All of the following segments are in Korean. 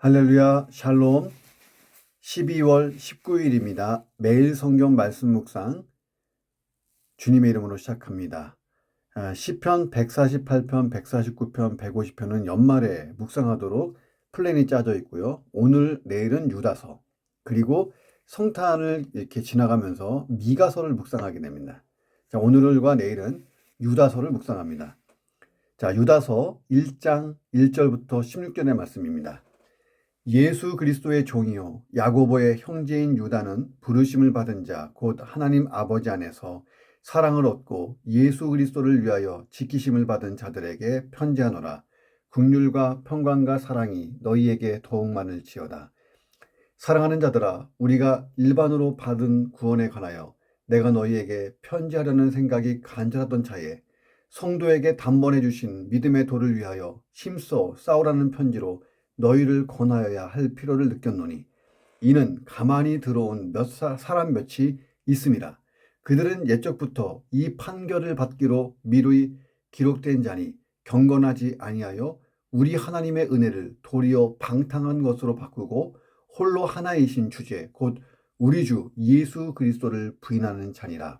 할렐루야, 샬롬. 12월 19일입니다. 매일 성경 말씀 묵상 주님의 이름으로 시작합니다. 시편 148편, 149편, 150편은 연말에 묵상하도록 플랜이 짜져 있고요. 오늘, 내일은 유다서, 그리고 성탄을 이렇게 지나가면서 미가서를 묵상하게 됩니다. 자, 오늘과 내일은 유다서를 묵상합니다. 자, 유다서 1장 1절부터 16절의 말씀입니다. 예수 그리스도의 종이요 야고보의 형제인 유다는 부르심을 받은 자 곧 하나님 아버지 안에서 사랑을 얻고 예수 그리스도를 위하여 지키심을 받은 자들에게 편지하노라. 긍휼과 평강과 사랑이 너희에게 더욱 많을지어다. 사랑하는 자들아, 우리가 일반으로 받은 구원에 관하여 내가 너희에게 편지하려는 생각이 간절하던 차에 성도에게 단번에 주신 믿음의 도를 위하여 힘써 싸우라는 편지로 너희를 권하여야 할 필요를 느꼈노니 이는 가만히 들어온 사람 몇이 있음이라. 그들은 옛적부터 이 판결을 받기로 미루이 기록된 자니 경건하지 아니하여 우리 하나님의 은혜를 도리어 방탕한 것으로 바꾸고 홀로 하나이신 주제 곧 우리 주 예수 그리스도를 부인하는 자니라.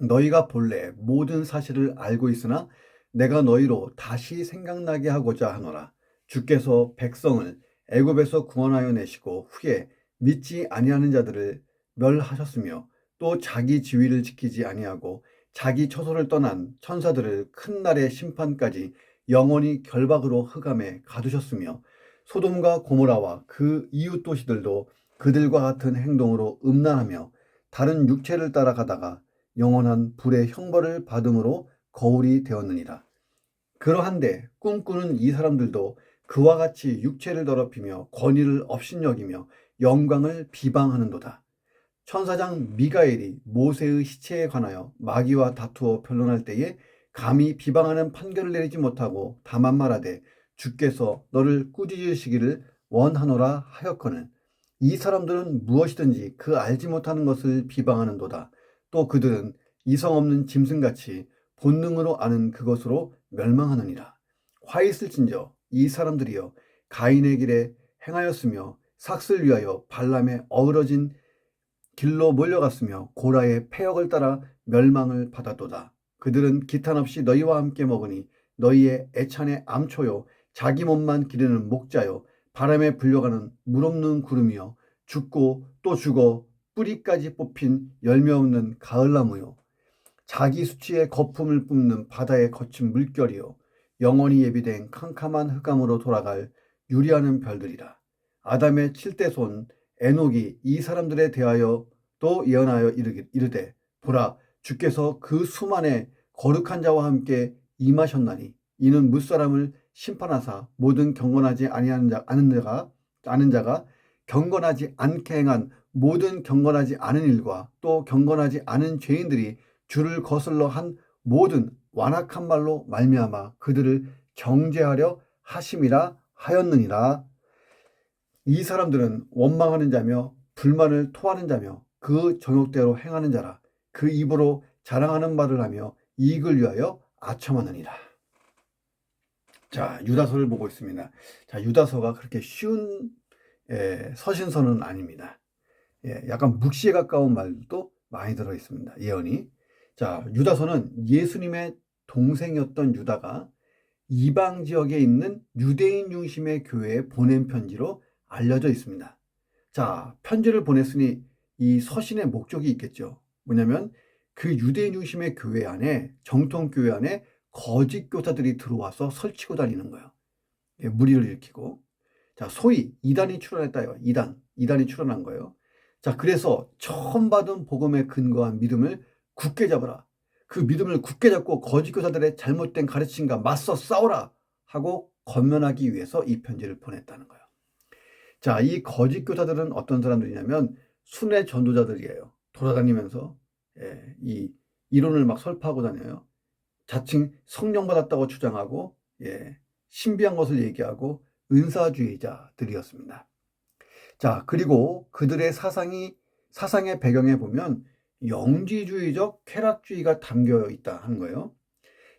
너희가 본래 모든 사실을 알고 있으나 내가 너희로 다시 생각나게 하고자 하노라. 주께서 백성을 애굽에서 구원하여 내시고 후에 믿지 아니하는 자들을 멸하셨으며 또 자기 지위를 지키지 아니하고 자기 처소를 떠난 천사들을 큰 날의 심판까지 영원히 결박으로 흑암에 가두셨으며 소돔과 고모라와 그 이웃 도시들도 그들과 같은 행동으로 음란하며 다른 육체를 따라가다가 영원한 불의 형벌을 받음으로 거울이 되었느니라. 그러한데 꿈꾸는 이 사람들도 그와 같이 육체를 더럽히며 권위를 업신여기며 영광을 비방하는도다. 천사장 미가엘이 모세의 시체에 관하여 마귀와 다투어 변론할 때에 감히 비방하는 판결을 내리지 못하고 다만 말하되 주께서 너를 꾸짖으시기를 원하노라 하였거늘 이 사람들은 무엇이든지 그 알지 못하는 것을 비방하는도다. 또 그들은 이성 없는 짐승같이 본능으로 아는 그것으로 멸망하느니라. 화 있을진저 이 사람들이여 가인의 길에 행하였으며 삭슬 위하여 발람에 어우러진 길로 몰려갔으며 고라의 패역을 따라 멸망을 받았도다. 그들은 기탄 없이 너희와 함께 먹으니 너희의 애찬의 암초요 자기 몸만 기르는 목자요 바람에 불려가는 물 없는 구름이요 죽고 또 죽어 뿌리까지 뽑힌 열매 없는 가을나무요 자기 수치의 거품을 뿜는 바다의 거친 물결이요 영원히 예비된 캄캄한 흑암으로 돌아갈 유리하는 별들이라. 아담의 7대 손 에녹이 이 사람들에 대하여 또 예언하여 이르되 보라 주께서 그 수만의 거룩한 자와 함께 임하셨나니 이는 무사람을 심판하사 모든 경건하지 아니하는 아는 자가 경건하지 않게 행한 모든 경건하지 않은 일과 또 경건하지 않은 죄인들이 주를 거슬러 한 모든 완악한 말로 말미암아 그들을 정죄하려 하심이라 하였느니라. 이 사람들은 원망하는 자며 불만을 토하는 자며 그 정욕대로 행하는 자라. 그 입으로 자랑하는 말을 하며 이익을 위하여 아첨하느니라. 자, 유다서를 보고 있습니다. 자, 유다서가 그렇게 쉬운 서신서는 아닙니다. 약간 묵시에 가까운 말도 많이 들어 있습니다. 예언이. 자, 유다서는 예수님의 동생이었던 유다가 이방 지역에 있는 유대인 중심의 교회에 보낸 편지로 알려져 있습니다. 자, 편지를 보냈으니 이 서신의 목적이 있겠죠. 뭐냐면 그 유대인 중심의 교회 안에, 정통 교회 안에 거짓 교사들이 들어와서 설치고 다니는 거예요. 무리를 일으키고. 자, 소위 이단이 출현했다요. 이단이 출현한 거예요. 자, 그래서 처음 받은 복음에 근거한 믿음을 굳게 잡으라. 그 믿음을 굳게 잡고 거짓 교사들의 잘못된 가르침과 맞서 싸우라 하고 권면하기 위해서 이 편지를 보냈다는 거예요. 자, 이 거짓 교사들은 어떤 사람들이냐면 순회 전도자들이에요. 돌아다니면서 이 이론을 막 설파하고 다녀요. 자칭 성령 받았다고 주장하고 신비한 것을 얘기하고 은사주의자들이었습니다. 자, 그리고 그들의 사상의 배경에 보면 영지주의적 쾌락주의가 담겨 있다 하는 거예요.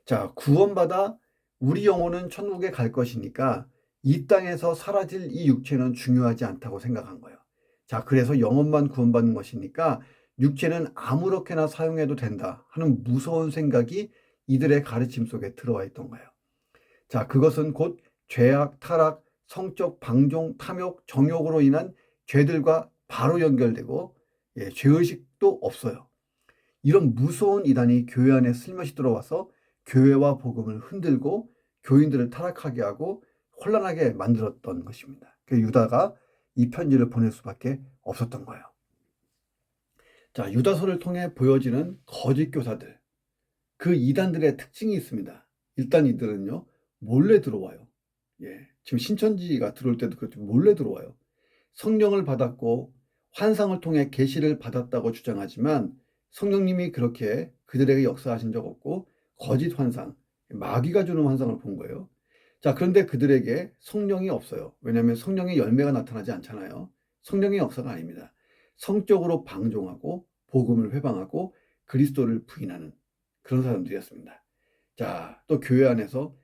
자, 구원받아 우리 영혼은 천국에 갈 것이니까 이 땅에서 사라질 이 육체는 중요하지 않다고 생각한 거예요. 자, 그래서 영혼만 구원받는 것이니까 육체는 아무렇게나 사용해도 된다 하는 무서운 생각이 이들의 가르침 속에 들어와 있던 거예요. 자, 그것은 곧 죄악, 타락, 성적 방종, 탐욕, 정욕으로 인한 죄들과 바로 연결되고 죄의식도 없어요. 이런 무서운 이단이 교회 안에 슬며시 들어와서 교회와 복음을 흔들고 교인들을 타락하게 하고 혼란하게 만들었던 것입니다. 그 유다가 이 편지를 보낼 수밖에 없었던 거예요. 자, 유다서를 통해 보여지는 거짓 교사들, 그 이단들의 특징이 있습니다. 일단 이들은요, 몰래 들어와요. 지금 신천지가 들어올 때도 그렇죠. 몰래 들어와요. 성령을 받았고 환상을 통해 계시를 받았다고 주장하지만 성령님이 그렇게 그들에게 역사하신 적 없고 거짓 환상, 마귀가 주는 환상을 본 거예요. 자, 그런데 그들에게 성령이 없어요. 왜냐하면 성령의 열매가 나타나지 않잖아요. 성령의 역사가 아닙니다. 성적으로 방종하고 복음을 회방하고 그리스도를 부인하는 그런 사람들이었습니다. 자, 또 교회 안에서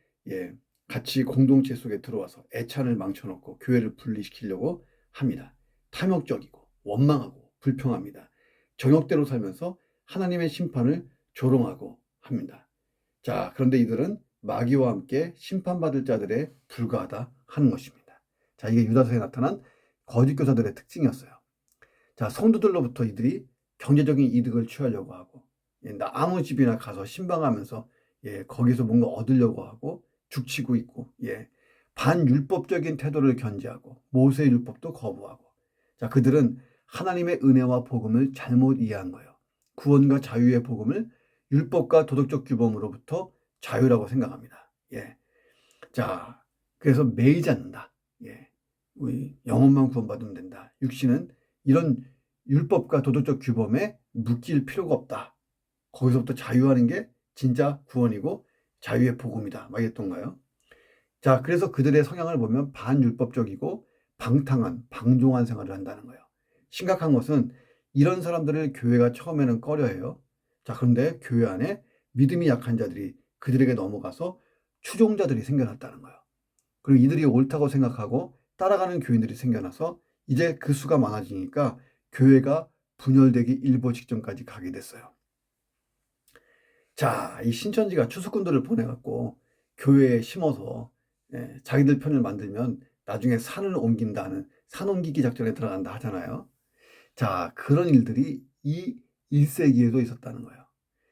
같이 공동체 속에 들어와서 애찬을 망쳐놓고 교회를 분리시키려고 합니다. 탐욕적이고 원망하고 불평합니다. 정욕대로 살면서 하나님의 심판을 조롱하고 합니다. 자, 그런데 이들은 마귀와 함께 심판받을 자들에 불과하다 하는 것입니다. 자, 이게 유다서에 나타난 거짓 교사들의 특징이었어요. 자, 성도들로부터 이들이 경제적인 이득을 취하려고 하고 아무 집이나 가서 신방하면서 거기서 뭔가 얻으려고 하고 죽치고 있고 반율법적인 태도를 견지하고 모세의 율법도 거부하고 자, 그들은 하나님의 은혜와 복음을 잘못 이해한 거예요. 구원과 자유의 복음을 율법과 도덕적 규범으로부터 자유라고 생각합니다. 자, 그래서 매이지 않는다. 우리 영혼만 구원받으면 된다. 육신은 이런 율법과 도덕적 규범에 묶일 필요가 없다. 거기서부터 자유하는 게 진짜 구원이고 자유의 복음이다. 막 이랬던 거예요. 자, 그래서 그들의 성향을 보면 반율법적이고 방탕한, 방종한 생활을 한다는 거예요. 심각한 것은 이런 사람들을 교회가 처음에는 꺼려해요. 자, 그런데 교회 안에 믿음이 약한 자들이 그들에게 넘어가서 추종자들이 생겨났다는 거예요. 그리고 이들이 옳다고 생각하고 따라가는 교인들이 생겨나서 이제 그 수가 많아지니까 교회가 분열되기 일보 직전까지 가게 됐어요. 자, 이 신천지가 추수꾼들을 보내갖고 교회에 심어서 자기들 편을 만들면 나중에 산을 옮긴다는 산 옮기기 작전에 들어간다 하잖아요. 자, 그런 일들이 이 1세기에도 있었다는 거예요.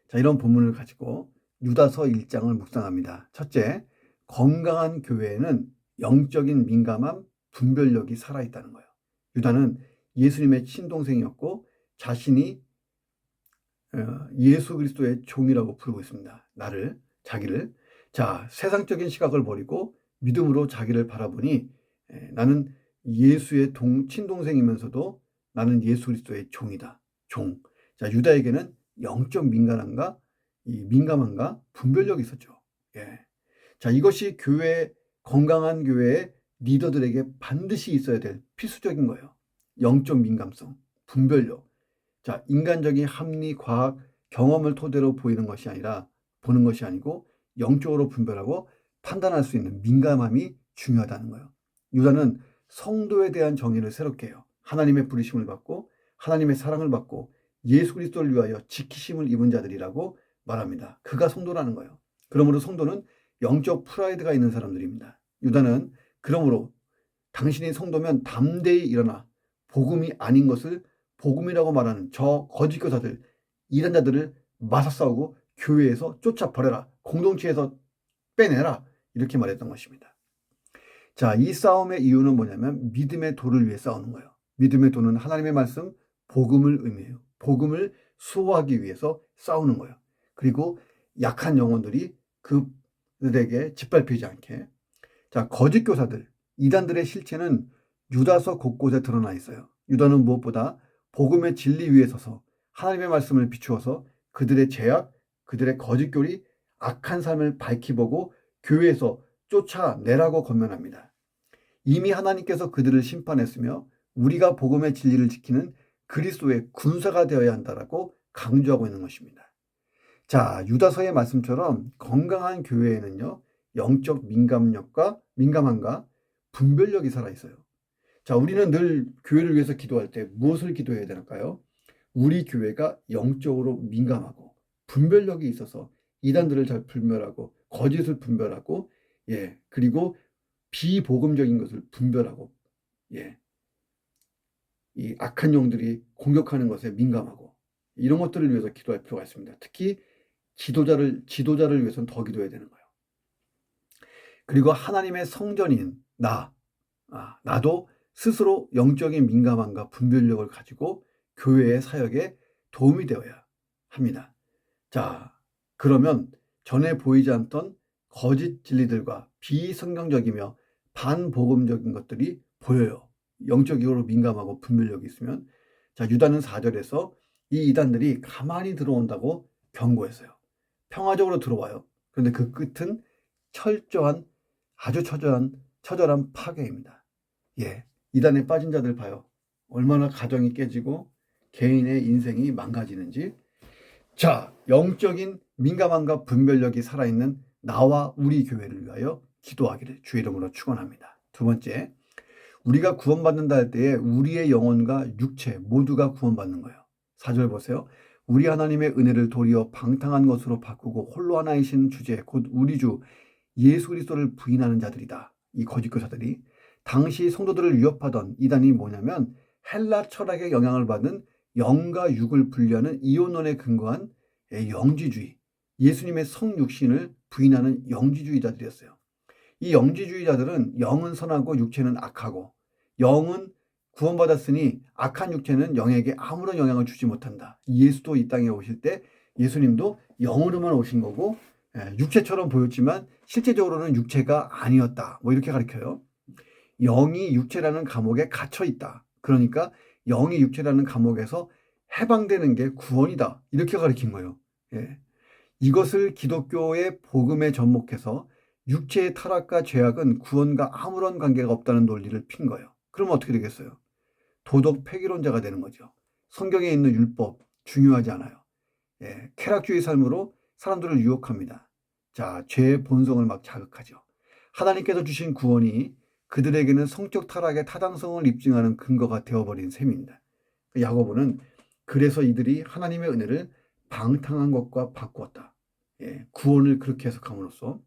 자, 이런 본문을 가지고 유다서 1장을 묵상합니다. 첫째, 건강한 교회에는 영적인 민감함, 분별력이 살아있다는 거예요. 유다는 예수님의 친동생이었고 자신이 예수 그리스도의 종이라고 부르고 있습니다. 자기를. 자, 세상적인 시각을 버리고 믿음으로 자기를 바라보니 나는 예수의 친동생이면서도 나는 예수 그리스도의 종이다. 종. 자, 유다에게는 영적 민감함과 분별력이 있었죠. 자, 이것이 건강한 교회의 리더들에게 반드시 있어야 될 필수적인 거예요. 영적 민감성, 분별력. 자, 인간적인 합리, 과학, 경험을 토대로 보는 것이 아니고 영적으로 분별하고 판단할 수 있는 민감함이 중요하다는 거예요. 유다는 성도에 대한 정의를 새롭게 해요. 하나님의 부르심을 받고 하나님의 사랑을 받고 예수 그리스도를 위하여 지키심을 입은 자들이라고 말합니다. 그가 성도라는 거예요. 그러므로 성도는 영적 프라이드가 있는 사람들입니다. 유다는 그러므로 당신이 성도면 담대히 일어나 복음이 아닌 것을 복음이라고 말하는 저 거짓 교사들, 이단자들을 맞서싸우고 교회에서 쫓아버려라. 공동체에서 빼내라. 이렇게 말했던 것입니다. 자, 이 싸움의 이유는 뭐냐면 믿음의 도를 위해 싸우는 거예요. 믿음의 도는 하나님의 말씀, 복음을 의미해요. 복음을 수호하기 위해서 싸우는 거예요. 그리고 약한 영혼들이 그들에게 짓밟히지 않게. 자, 거짓 교사들, 이단들의 실체는 유다서 곳곳에 드러나 있어요. 유다는 무엇보다 복음의 진리 위에 서서 하나님의 말씀을 비추어서 그들의 죄악, 그들의 거짓 교리, 악한 삶을 밝히보고 교회에서 쫓아내라고 권면합니다. 이미 하나님께서 그들을 심판했으며 우리가 복음의 진리를 지키는 그리스도의 군사가 되어야 한다라고 강조하고 있는 것입니다. 자, 유다서의 말씀처럼 건강한 교회에는요, 영적 민감함과 분별력이 살아있어요. 자, 우리는 늘 교회를 위해서 기도할 때 무엇을 기도해야 될까요? 우리 교회가 영적으로 민감하고 분별력이 있어서 이단들을 잘 분별하고 거짓을 분별하고 그리고 비복음적인 것을 분별하고 이 악한 영들이 공격하는 것에 민감하고 이런 것들을 위해서 기도할 필요가 있습니다. 특히 지도자를 위해서는 더 기도해야 되는 거예요. 그리고 하나님의 성전인 나도 스스로 영적인 민감함과 분별력을 가지고 교회의 사역에 도움이 되어야 합니다. 자, 그러면 전에 보이지 않던 거짓 진리들과 비성경적이며 반복음적인 것들이 보여요. 영적으로 민감하고 분별력이 있으면. 자, 유다는 4절에서 이 이단들이 가만히 들어온다고 경고했어요. 평화적으로 들어와요. 그런데 그 끝은 아주 처절한 파괴입니다. 이단에 빠진 자들 봐요. 얼마나 가정이 깨지고 개인의 인생이 망가지는지. 자, 영적인 민감함과 분별력이 살아있는 나와 우리 교회를 위하여 기도하기를 주의 이름으로 축원합니다. 두 번째, 우리가 구원받는다 할 때에 우리의 영혼과 육체 모두가 구원받는 거예요. 4절 보세요. 우리 하나님의 은혜를 도리어 방탕한 것으로 바꾸고 홀로 하나이신 주제 곧 우리 주 예수 그리스도를 부인하는 자들이다. 이 거짓 교사들이 당시 성도들을 위협하던 이단이 뭐냐면 헬라 철학의 영향을 받은 영과 육을 분리하는 이혼론에 근거한 영지주의, 예수님의 성육신을 부인하는 영지주의자들이었어요. 이 영지주의자들은 영은 선하고 육체는 악하고 영은 구원받았으니 악한 육체는 영에게 아무런 영향을 주지 못한다. 예수도 이 땅에 오실 때 예수님도 영으로만 오신 거고 육체처럼 보였지만 실제적으로는 육체가 아니었다. 뭐 이렇게 가르쳐요. 영이 육체라는 감옥에 갇혀 있다. 그러니까 영이 육체라는 감옥에서 해방되는 게 구원이다. 이렇게 가르친 거예요. 이것을 기독교의 복음에 접목해서 육체의 타락과 죄악은 구원과 아무런 관계가 없다는 논리를 핀 거예요. 그러면 어떻게 되겠어요? 도덕 폐기론자가 되는 거죠. 성경에 있는 율법 중요하지 않아요. 쾌락주의 삶으로 사람들을 유혹합니다. 자, 죄의 본성을 막 자극하죠. 하나님께서 주신 구원이 그들에게는 성적 타락의 타당성을 입증하는 근거가 되어버린 셈입니다. 야고보는 그래서 이들이 하나님의 은혜를 방탕한 것과 바꾸었다. 구원을 그렇게 해석함으로써.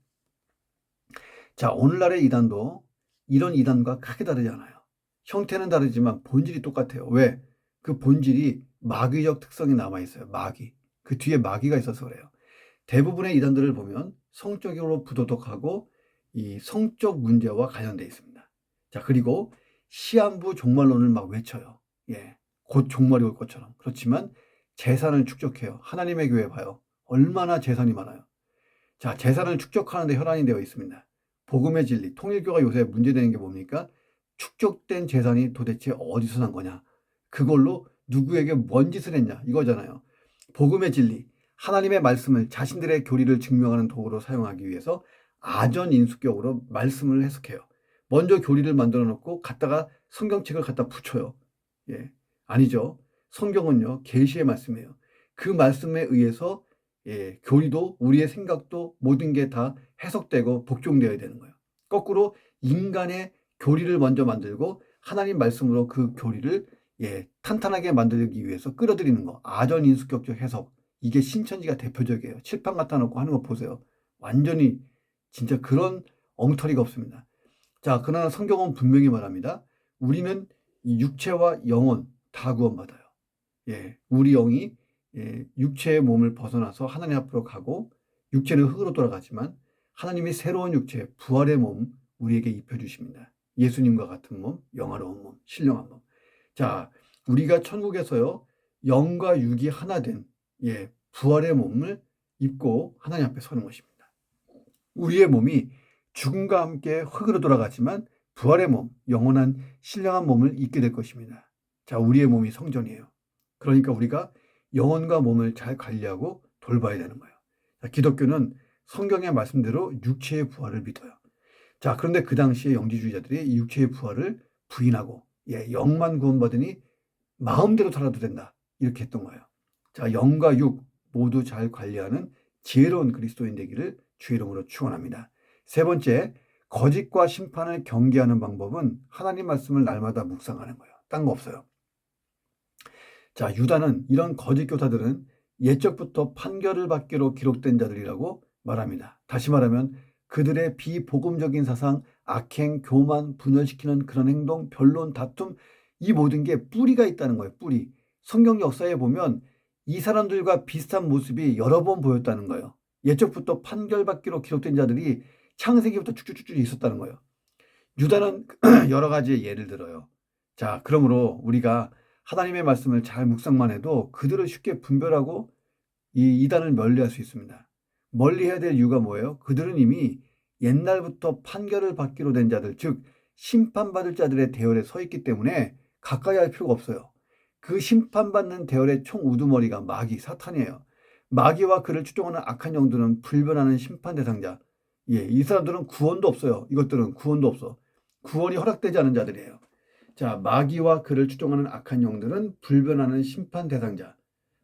자, 오늘날의 이단도 이런 이단과 크게 다르지 않아요. 형태는 다르지만 본질이 똑같아요. 왜? 그 본질이 마귀적 특성이 남아있어요. 마귀. 그 뒤에 마귀가 있어서 그래요. 대부분의 이단들을 보면 성적으로 부도덕하고 이 성적 문제와 관련되어 있습니다. 자, 그리고 시한부 종말론을 막 외쳐요. 곧 종말이 올 것처럼. 그렇지만 재산을 축적해요. 하나님의 교회 봐요. 얼마나 재산이 많아요. 자, 재산을 축적하는 데 혈안이 되어 있습니다. 복음의 진리, 통일교가 요새 문제되는 게 뭡니까? 축적된 재산이 도대체 어디서 난 거냐? 그걸로 누구에게 뭔 짓을 했냐? 이거잖아요. 복음의 진리, 하나님의 말씀을 자신들의 교리를 증명하는 도구로 사용하기 위해서 아전인수격으로 말씀을 해석해요. 먼저 교리를 만들어 놓고 갖다가 성경책을 갖다 붙여요. 아니죠. 성경은요, 계시의 말씀이에요. 그 말씀에 의해서 교리도 우리의 생각도 모든 게 다 해석되고 복종되어야 되는 거예요. 거꾸로 인간의 교리를 먼저 만들고 하나님 말씀으로 그 교리를 탄탄하게 만들기 위해서 끌어들이는 거. 아전인수격적 해석. 이게 신천지가 대표적이에요. 칠판 갖다 놓고 하는 거 보세요. 완전히 진짜 그런 엉터리가 없습니다. 자, 그러나 성경은 분명히 말합니다. 우리는 이 육체와 영혼 다 구원받아요. 우리 영이 육체의 몸을 벗어나서 하나님 앞으로 가고 육체는 흙으로 돌아가지만 하나님이 새로운 육체, 부활의 몸 우리에게 입혀주십니다. 예수님과 같은 몸, 영화로운 몸, 신령한 몸. 자, 우리가 천국에서요, 영과 육이 하나 된 부활의 몸을 입고 하나님 앞에 서는 것입니다. 우리의 몸이 죽음과 함께 흙으로 돌아가지만 부활의 몸, 영원한 신령한 몸을 입게 될 것입니다. 자, 우리의 몸이 성전이에요. 그러니까 우리가 영혼과 몸을 잘 관리하고 돌봐야 되는 거예요. 자, 기독교는 성경의 말씀대로 육체의 부활을 믿어요. 자, 그런데 그 당시에 영지주의자들이 이 육체의 부활을 부인하고 영만 구원받으니 마음대로 살아도 된다. 이렇게 했던 거예요. 자, 영과 육 모두 잘 관리하는 지혜로운 그리스도인 되기를 주의 이름으로 축원합니다. 세 번째, 거짓과 심판을 경계하는 방법은 하나님 말씀을 날마다 묵상하는 거예요. 딴 거 없어요. 자, 유다는 이런 거짓 교사들은 옛적부터 판결을 받기로 기록된 자들이라고 말합니다. 다시 말하면 그들의 비복음적인 사상, 악행, 교만, 분열시키는 그런 행동, 변론, 다툼, 이 모든 게 뿌리가 있다는 거예요. 뿌리. 성경 역사에 보면 이 사람들과 비슷한 모습이 여러 번 보였다는 거예요. 옛적부터 판결받기로 기록된 자들이 창세기부터 쭉쭉쭉 있었다는 거예요. 유다는 여러 가지의 예를 들어요. 자, 그러므로 우리가 하나님의 말씀을 잘 묵상만 해도 그들을 쉽게 분별하고 이 이단을 멀리할 수 있습니다. 멀리해야 될 이유가 뭐예요? 그들은 이미 옛날부터 판결을 받기로 된 자들, 즉 심판받을 자들의 대열에 서 있기 때문에 가까이 할 필요가 없어요. 그 심판받는 대열의 총 우두머리가 마귀, 사탄이에요. 마귀와 그를 추종하는 악한 영들은 불변하는 심판 대상자. 예, 이 사람들은 구원도 없어요. 이것들은 구원도 없어. 구원이 허락되지 않은 자들이에요. 자, 마귀와 그를 추종하는 악한 영들은 불변하는 심판 대상자.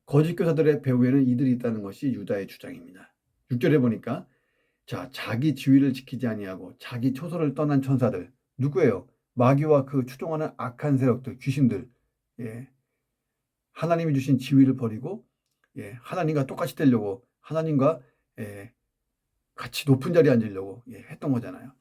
거짓 교사들의 배후에는 이들이 있다는 것이 유다의 주장입니다. 6절에 보니까 자, 자기 지위를 지키지 아니하고 자기 초소를 떠난 천사들. 누구예요? 마귀와 그 추종하는 악한 세력들, 귀신들. 예. 하나님이 주신 지위를 버리고 예, 하나님과 똑같이 되려고 하나님과 예, 같이 높은 자리에 앉으려고 예, 했던 거잖아요.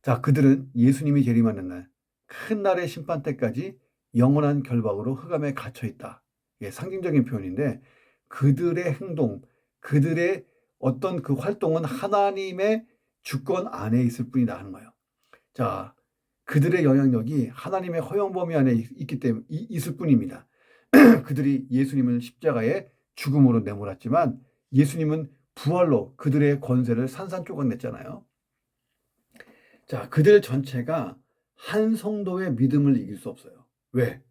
자, 그들은 예수님이 재림하는 날, 큰 날의 심판 때까지 영원한 결박으로 흑암에 갇혀 있다. 예, 상징적인 표현인데 그들의 행동, 그들의 어떤 그 활동은 하나님의 주권 안에 있을 뿐이다 하는 거예요. 자, 그들의 영향력이 하나님의 허용 범위 안에 있기 때문에 있을 뿐입니다. 그들이 예수님을 십자가에 죽음으로 내몰았지만 예수님은 부활로 그들의 권세를 산산조각 냈잖아요. 자, 그들 전체가 한 성도의 믿음을 이길 수 없어요. 왜?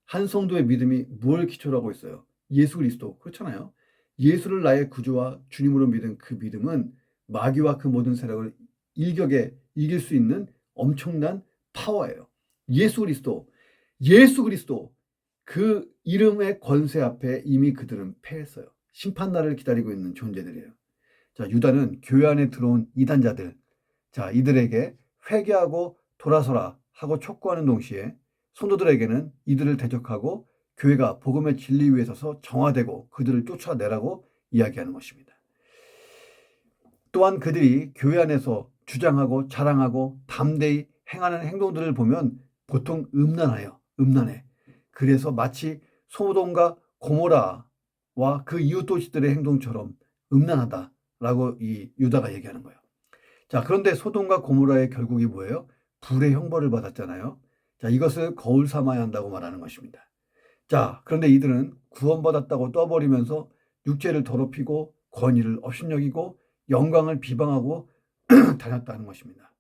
한 성도의 믿음이 뭘 기초로 하고 있어요? 예수 그리스도. 그렇잖아요. 예수를 나의 구주와 주님으로 믿은 그 믿음은 마귀와 그 모든 세력을 일격에 이길 수 있는 엄청난 파워예요. 예수 그리스도. 예수 그리스도. 그 이름의 권세 앞에 이미 그들은 패했어요. 심판날을 기다리고 있는 존재들이에요. 자, 유다는 교회 안에 들어온 이단자들. 자, 이들에게 회개하고 돌아서라 하고 촉구하는 동시에 성도들에게는 이들을 대적하고 교회가 복음의 진리 위에 서서 정화되고 그들을 쫓아내라고 이야기하는 것입니다. 또한 그들이 교회 안에서 주장하고 자랑하고 담대히 행하는 행동들을 보면 보통 음란해요. 음란해. 그래서 마치 소돔과 고모라와 그 이웃 도시들의 행동처럼 음란하다라고 이 유다가 얘기하는 거예요. 자, 그런데 소돔과 고모라의 결국이 뭐예요? 불의 형벌을 받았잖아요. 자, 이것을 거울 삼아야 한다고 말하는 것입니다. 자, 그런데 이들은 구원받았다고 떠버리면서 육체를 더럽히고 권위를 업신여기고 영광을 비방하고 다녔다는 것입니다.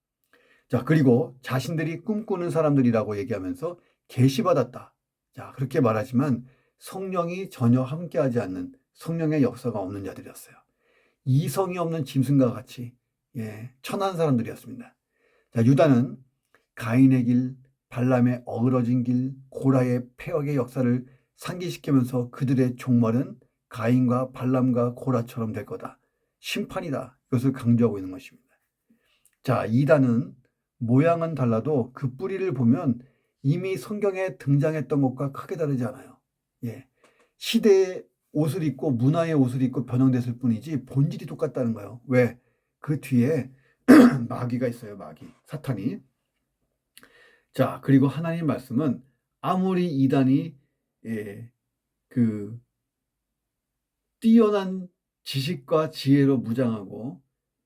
자, 그리고 자신들이 꿈꾸는 사람들이라고 얘기하면서 계시받았다. 자, 그렇게 말하지만 성령이 전혀 함께하지 않는 성령의 역사가 없는 자들이었어요. 이성이 없는 짐승과 같이 예, 천한 사람들이었습니다. 자, 유다는 가인의 길, 발람의 어그러진 길, 고라의 폐역의 역사를 상기시키면서 그들의 종말은 가인과 발람과 고라처럼 될 거다. 심판이다. 이것을 강조하고 있는 것입니다. 자, 이단은 모양은 달라도 그 뿌리를 보면 이미 성경에 등장했던 것과 크게 다르지 않아요. 예. 시대의 옷을 입고 문화의 옷을 입고 변형됐을 뿐이지 본질이 똑같다는 거예요. 왜? 그 뒤에 마귀가 있어요. 마귀. 사탄이. 자, 그리고 하나님 말씀은 아무리 이단이 예, 그 뛰어난 지식과 지혜로 무장하고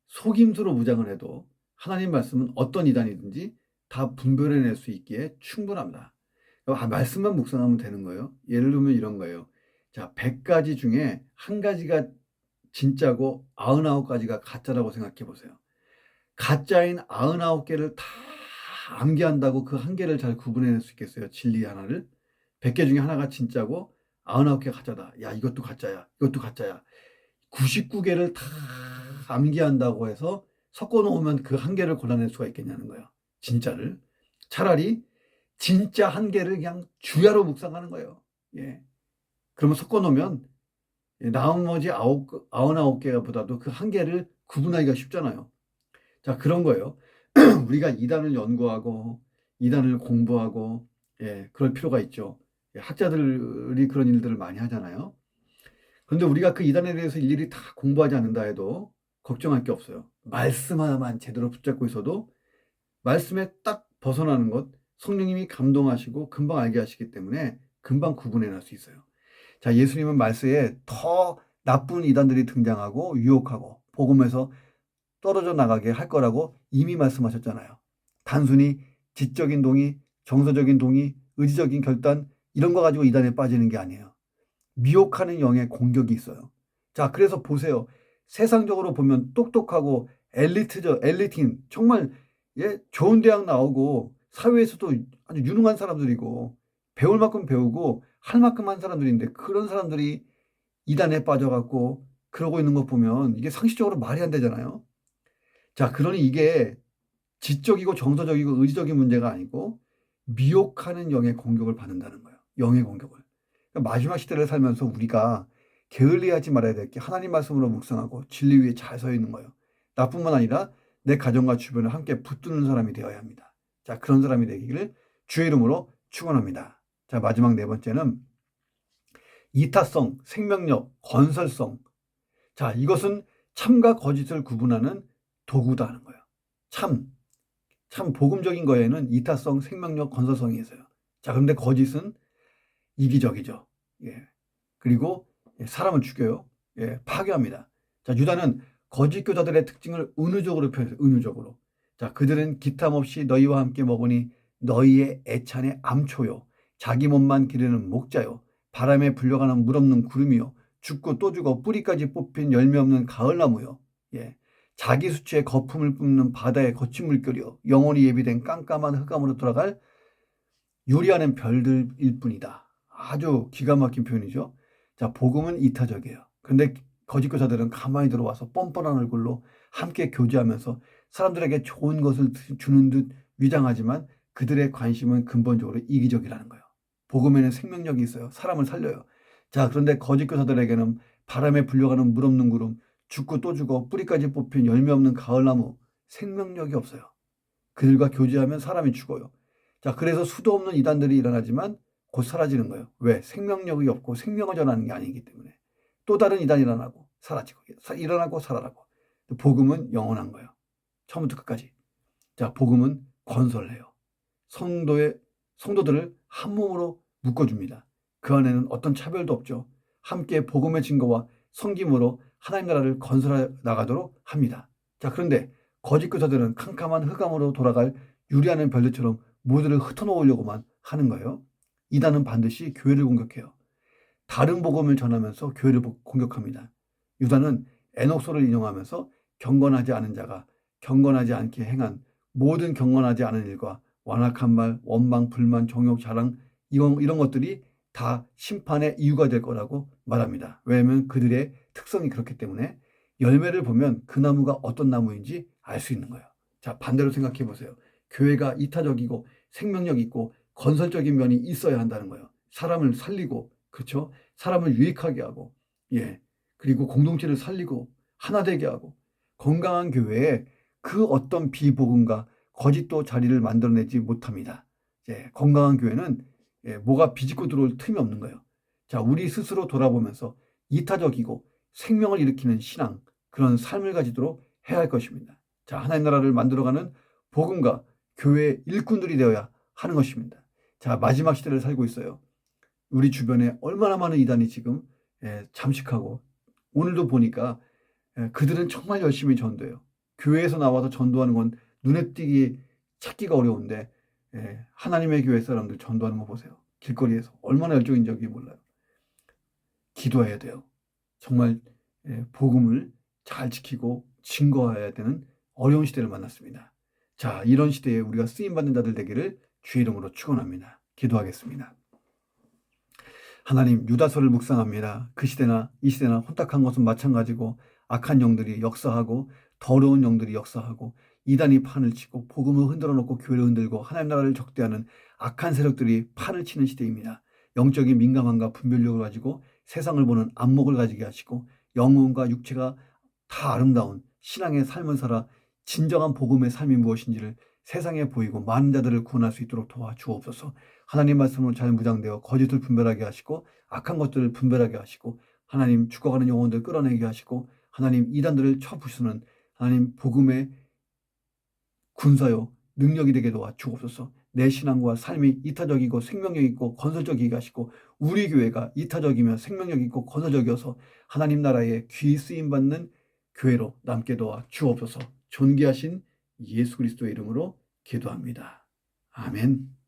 속임수로 무장을 해도 하나님 말씀은 어떤 이단이든지 다 분별해낼 수 있기에 충분합니다. 말씀만 묵상하면 되는 거예요. 예를 들면 이런 거예요. 자, 100가지 중에 한 가지가 진짜고 99가지가 가짜라고 생각해 보세요. 가짜인 99개를 다 암기한다고 그 한 개를 잘 구분해낼 수 있겠어요? 진리 하나를? 100개 중에 하나가 진짜고 99개가 가짜다. 야, 이것도 가짜야. 이것도 가짜야. 99개를 다 암기한다고 해서 섞어 놓으면 그 한 개를 골라낼 수가 있겠냐는 거예요. 진짜를. 차라리 진짜 한 개를 그냥 주야로 묵상하는 거예요. 예. 그러면 섞어 놓으면 나머지 99개가 보다도 그 한 개를 구분하기가 쉽잖아요. 자, 그런 거예요. 우리가 이단을 연구하고 이단을 공부하고 그럴 필요가 있죠. 학자들이 그런 일들을 많이 하잖아요. 그런데 우리가 그 이단에 대해서 일일이 다 공부하지 않는다 해도 걱정할 게 없어요. 말씀 하나만 제대로 붙잡고 있어도 말씀에 딱 벗어나는 것 성령님이 감동하시고 금방 알게 하시기 때문에 금방 구분해낼 수 있어요. 자, 예수님은 말세에 더 나쁜 이단들이 등장하고 유혹하고 복음에서 떨어져 나가게 할 거라고 이미 말씀하셨잖아요. 단순히 지적인 동의, 정서적인 동의, 의지적인 결단 이런 거 가지고 이단에 빠지는 게 아니에요. 미혹하는 영의 공격이 있어요. 자, 그래서 보세요. 세상적으로 보면 똑똑하고 엘리트인 정말 좋은 대학 나오고 사회에서도 아주 유능한 사람들이고 배울 만큼 배우고 할 만큼 한 사람들인데 그런 사람들이 이단에 빠져갖고 그러고 있는 거 보면 이게 상식적으로 말이 안 되잖아요. 자, 그러니 이게 지적이고 정서적이고 의지적인 문제가 아니고 미혹하는 영의 공격을 받는다는 거예요. 영의 공격을. 그러니까 마지막 시대를 살면서 우리가 게을리하지 말아야 될 게 하나님 말씀으로 묵상하고 진리 위에 잘 서 있는 거예요. 나뿐만 아니라 내 가정과 주변을 함께 붙드는 사람이 되어야 합니다. 자, 그런 사람이 되기를 주의 이름으로 축원합니다. 자, 마지막 네 번째는 이타성, 생명력, 건설성. 자, 이것은 참과 거짓을 구분하는 도구다 하는 거예요. 참 복음적인 거에는 이타성, 생명력, 건설성이 있어요. 자, 그런데 거짓은 이기적이죠. 그리고 사람을 죽여요. 파괴합니다. 자, 유다는 거짓 교사들의 특징을 은유적으로 표현해요. 은유적으로. 자, 그들은 기탐 없이 너희와 함께 먹으니 너희의 애찬의 암초요. 자기 몸만 기르는 목자요. 바람에 불려가는 물 없는 구름이요. 죽고 또 죽어 뿌리까지 뽑힌 열매 없는 가을나무요. 자기 수치에 거품을 뿜는 바다의 거친 물결이요. 영원히 예비된 깜깜한 흑암으로 돌아갈 유리하는 별들일 뿐이다. 아주 기가 막힌 표현이죠. 자, 복음은 이타적이에요. 근데 거짓 교사들은 가만히 들어와서 뻔뻔한 얼굴로 함께 교제하면서 사람들에게 좋은 것을 주는 듯 위장하지만 그들의 관심은 근본적으로 이기적이라는 거예요. 복음에는 생명력이 있어요. 사람을 살려요. 자, 그런데 거짓 교사들에게는 바람에 불려가는 물 없는 구름, 죽고 또 죽어 뿌리까지 뽑힌 열매 없는 가을나무, 생명력이 없어요. 그들과 교제하면 사람이 죽어요. 자, 그래서 수도 없는 이단들이 일어나지만 곧 사라지는 거예요. 왜? 생명력이 없고 생명을 전하는 게 아니기 때문에. 또 다른 이단이 일어나고 사라지고 일어나고 살아나고. 복음은 영원한 거예요. 처음부터 끝까지. 자, 복음은 건설해요. 성도들을 한 몸으로 묶어줍니다. 그 안에는 어떤 차별도 없죠. 함께 복음의 증거와 섬김으로 하나님 나라를 건설해 나가도록 합니다. 자, 그런데 거짓 교사들은 캄캄한 흑암으로 돌아갈 유리하는 별들처럼 모두를 흩어놓으려고만 하는 거예요. 이단은 반드시 교회를 공격해요. 다른 복음을 전하면서 교회를 공격합니다. 유다는 에녹서를 인용하면서 경건하지 않은 자가 경건하지 않게 행한 모든 경건하지 않은 일과 완악한 말, 원망, 불만, 정욕, 자랑 이런 것들이 다 심판의 이유가 될 거라고 말합니다. 왜냐하면 그들의 특성이 그렇기 때문에 열매를 보면 그 나무가 어떤 나무인지 알 수 있는 거예요. 자, 반대로 생각해 보세요. 교회가 이타적이고 생명력 있고 건설적인 면이 있어야 한다는 거예요. 사람을 살리고, 그렇죠? 사람을 유익하게 하고, 그리고 공동체를 살리고 하나 되게 하고 건강한 교회에 그 어떤 비복음과 거짓도 자리를 만들어내지 못합니다. 건강한 교회는 뭐가 비집고 들어올 틈이 없는 거예요. 자, 우리 스스로 돌아보면서 이타적이고 생명을 일으키는 신앙, 그런 삶을 가지도록 해야 할 것입니다. 자, 하나님 나라를 만들어가는 복음과 교회의 일꾼들이 되어야 하는 것입니다. 자, 마지막 시대를 살고 있어요. 우리 주변에 얼마나 많은 이단이 지금 잠식하고 오늘도 보니까 그들은 정말 열심히 전도해요. 교회에서 나와서 전도하는 건 눈에 띄게 찾기가 어려운데 하나님의 교회 사람들 전도하는 거 보세요. 길거리에서 얼마나 열정인지 몰라요. 기도해야 돼요. 정말 복음을 잘 지키고 증거해야 되는 어려운 시대를 만났습니다. 자, 이런 시대에 우리가 쓰임받는 자들 되기를 주의 이름으로 축원합니다. 기도하겠습니다. 하나님, 유다서를 묵상합니다. 그 시대나 이 시대나 혼탁한 것은 마찬가지고 악한 영들이 역사하고 더러운 영들이 역사하고 이단이 판을 치고 복음을 흔들어 놓고 교회를 흔들고 하나님 나라를 적대하는 악한 세력들이 판을 치는 시대입니다. 영적인 민감함과 분별력을 가지고 세상을 보는 안목을 가지게 하시고 영혼과 육체가 다 아름다운 신앙의 삶을 살아 진정한 복음의 삶이 무엇인지를 세상에 보이고 많은 자들을 구원할 수 있도록 도와주옵소서. 하나님 말씀으로 잘 무장되어 거짓을 분별하게 하시고 악한 것들을 분별하게 하시고 하나님 죽어가는 영혼들 끌어내게 하시고 하나님 이단들을 쳐부수는 하나님 복음의 군사요 능력이 되게 도와주옵소서. 내 신앙과 삶이 이타적이고 생명력 있고 건설적이게 하시고 우리 교회가 이타적이며 생명력 있고 건설적이어서 하나님 나라에 귀 쓰임받는 교회로 남게 도와주옵소서. 존귀하신 예수 그리스도의 이름으로 기도합니다. 아멘.